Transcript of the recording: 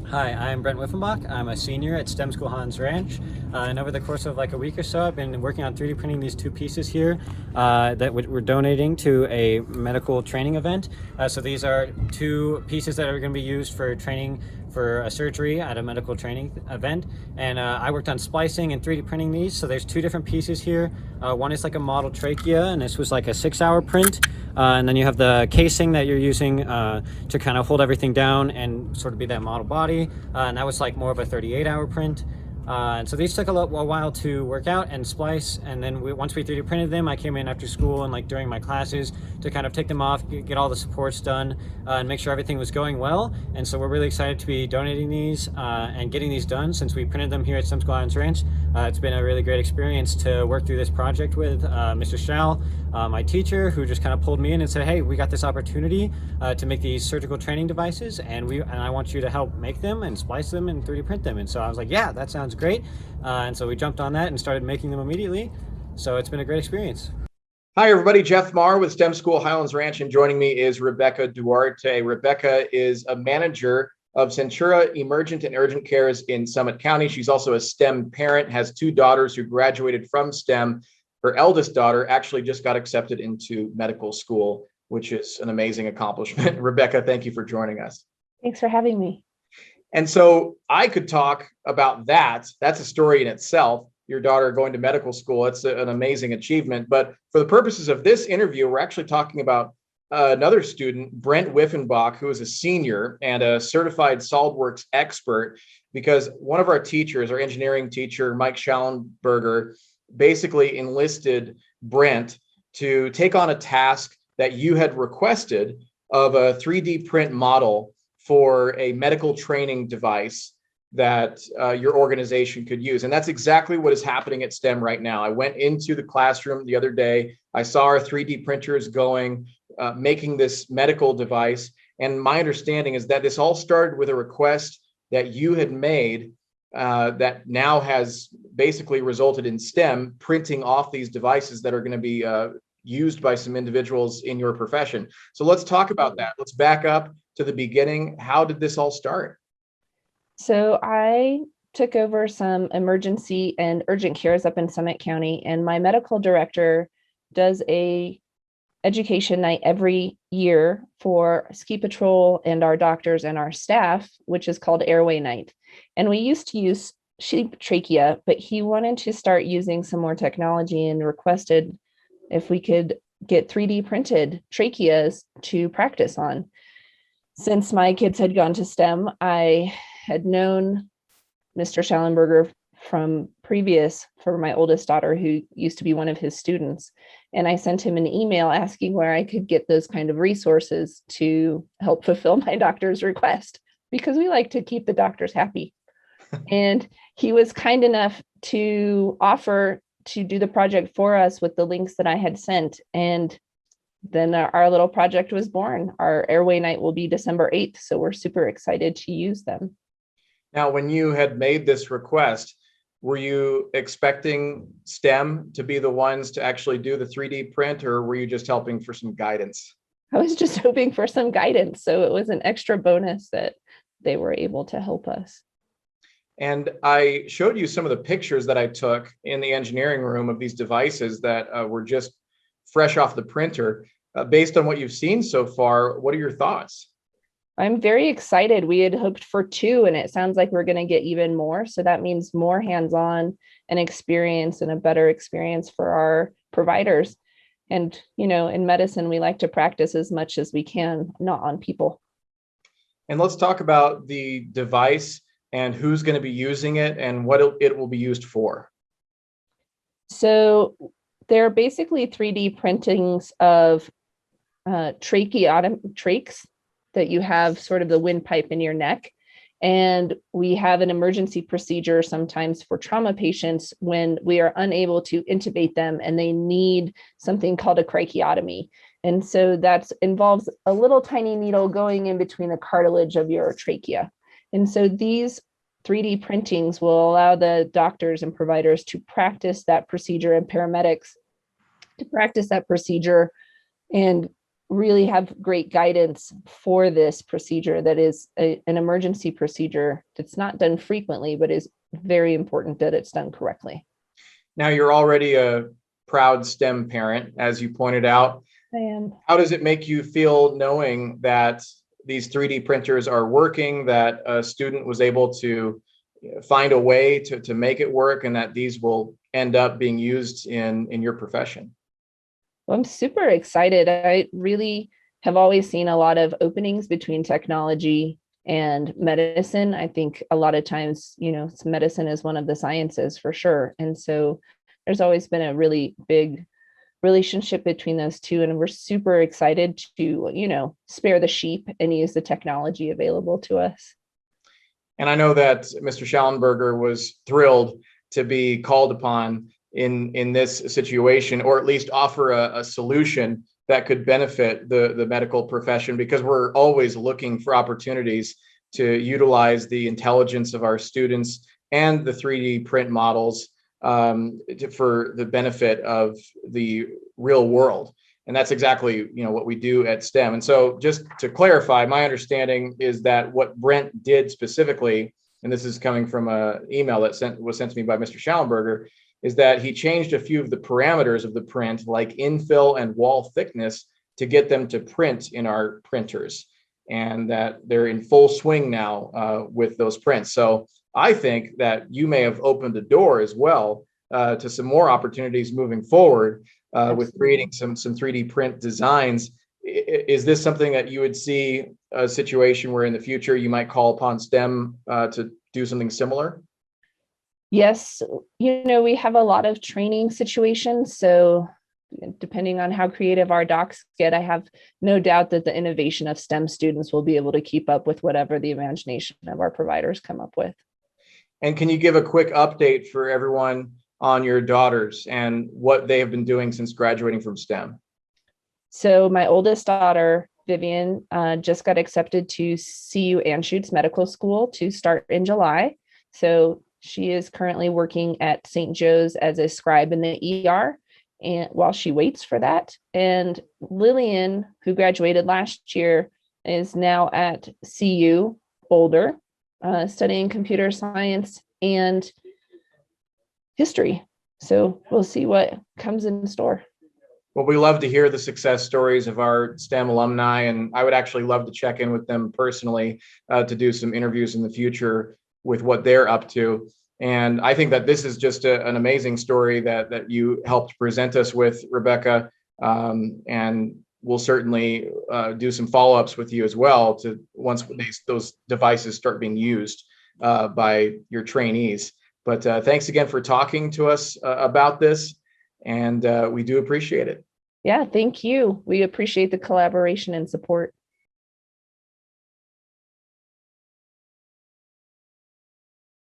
Hi, I'm Brent Weiffenbach. I'm a senior at STEM School Hans Ranch. And over the course of like a week or so, I've been working on 3D printing these two pieces here that we're donating to a medical training event. So these are two pieces that are going to be used for training for a surgery at a medical training event. And I worked on splicing and 3D printing these. So there's two different pieces here. One is like a model trachea, and this was like a 6-hour print. And then you have the casing that you're using to kind of hold everything down and sort of be that model body. And that was like more of a 38-hour print. And so these took a while to work out and splice. And then once we 3D printed them, I came in after school and like during my classes to kind of take them off, get all the supports done, and make sure everything was going well. And so we're really excited to be donating these and getting these done since we printed them here at STEM School Islands Ranch. It's been a really great experience to work through this project with Mr. Schall, my teacher, who just kind of pulled me in and said, hey, we got this opportunity to make these surgical training devices, and I want you to help make them and splice them and 3D print them. And so I was like, yeah, that sounds great. And so we jumped on that and started making them immediately. So it's been a great experience. Hi, everybody. Jeff Marr with STEM School Highlands Ranch, and joining me is Rebecca Duarte. Rebecca is a manager of Centura Emergent and Urgent Cares in Summit County. She's also a STEM parent, has two daughters who graduated from STEM. Her eldest daughter actually just got accepted into medical school, which is an amazing accomplishment. Rebecca, thank you for joining us. Thanks for having me. And so I could talk about that. That's a story in itself. Your daughter going to medical school, it's an amazing achievement. But for the purposes of this interview, we're actually talking about another student, Brent Weiffenbach, who is a senior and a certified SOLIDWORKS expert, because one of our teachers, our engineering teacher, Mike Schallenberger, basically enlisted Brent to take on a task that you had requested of a 3D print model for a medical training device that your organization could use. And that's exactly what is happening at STEM right now. I went into the classroom the other day. I saw our 3D printers going, making this medical device. And my understanding is that this all started with a request that you had made that now has basically resulted in STEM printing off these devices that are going to be used by some individuals in your profession. So let's talk about that. Let's back up to the beginning. How did this all start? So I took over some emergency and urgent cares up in Summit County, and my medical director does a education night every year for ski patrol and our doctors and our staff, which is called Airway Night. And we used to use sheep trachea, but he wanted to start using some more technology and requested if we could get 3D printed tracheas to practice on. Since my kids had gone to STEM, I had known Mr. Schallenberger from previous for my oldest daughter, who used to be one of his students. And I sent him an email asking where I could get those kind of resources to help fulfill my doctor's request, because we like to keep the doctors happy. And he was kind enough to offer to do the project for us with the links that I had sent. And then our little project was born. Our Airway Night will be December 8th. So we're super excited to use them. Now, when you had made this request, were you expecting STEM to be the ones to actually do the 3D print, or were you just helping for some guidance? I was just hoping for some guidance. So it was an extra bonus that they were able to help us. And I showed you some of the pictures that I took in the engineering room of these devices that were just fresh off the printer. Based on what you've seen so far, what are your thoughts? I'm very excited. We had hoped for 2, and it sounds like we're going to get even more. So that means more hands-on and experience, and a better experience for our providers. And, you know, in medicine, we like to practice as much as we can, not on people. And let's talk about the device and who's going to be using it and what it will be used for. So they're basically 3D printings of trachs that you have sort of the windpipe in your neck. And we have an emergency procedure sometimes for trauma patients when we are unable to intubate them and they need something called a cricothyrotomy. And so that involves a little tiny needle going in between the cartilage of your trachea. And so these 3D printings will allow the doctors and providers to practice that procedure, and paramedics to practice that procedure and really have great guidance for this procedure that is an emergency procedure that's not done frequently, but is very important that it's done correctly. Now, you're already a proud STEM parent, as you pointed out. I am. How does it make you feel knowing that these 3D printers are working, that a student was able to find a way to make it work, and that these will end up being used in your profession? Well, I'm super excited. I really have always seen a lot of openings between technology and medicine. I think a lot of times, medicine is one of the sciences for sure. And so there's always been a really big relationship between those two. And we're super excited to, spare the sheep and use the technology available to us. And I know that Mr. Schallenberger was thrilled to be called upon in this situation, or at least offer a solution that could benefit the medical profession, because we're always looking for opportunities to utilize the intelligence of our students and the 3D print models for the benefit of the real world. And that's exactly what we do at STEM. And so, just to clarify, my understanding is that what Brent did specifically, and this is coming from an email that was sent to me by Mr. Schallenberger, is that he changed a few of the parameters of the print, like infill and wall thickness, to get them to print in our printers, and that they're in full swing now with those prints. So I think that you may have opened the door as well to some more opportunities moving forward with creating some 3D print designs. Is this something that you would see a situation where in the future you might call upon STEM to do something similar? Yes, we have a lot of training situations. So depending on how creative our docs get, I have no doubt that the innovation of STEM students will be able to keep up with whatever the imagination of our providers come up with. And can you give a quick update for everyone on your daughters and what they have been doing since graduating from STEM? So my oldest daughter, Vivian, just got accepted to CU Anschutz Medical School to start in July. So she is currently working at St. Joe's as a scribe in the ER, and while she waits for that. And Lillian, who graduated last year, is now at CU Boulder, studying computer science and history. So we'll see what comes in store. Well, we love to hear the success stories of our STEM alumni, and I would actually love to check in with them personally to do some interviews in the future with what they're up to. And I think that this is just an amazing story that you helped present us with, Rebecca. And we'll certainly do some follow-ups with you as well to once those devices start being used by your trainees. But thanks again for talking to us about this, and we do appreciate it. Yeah, thank you. We appreciate the collaboration and support.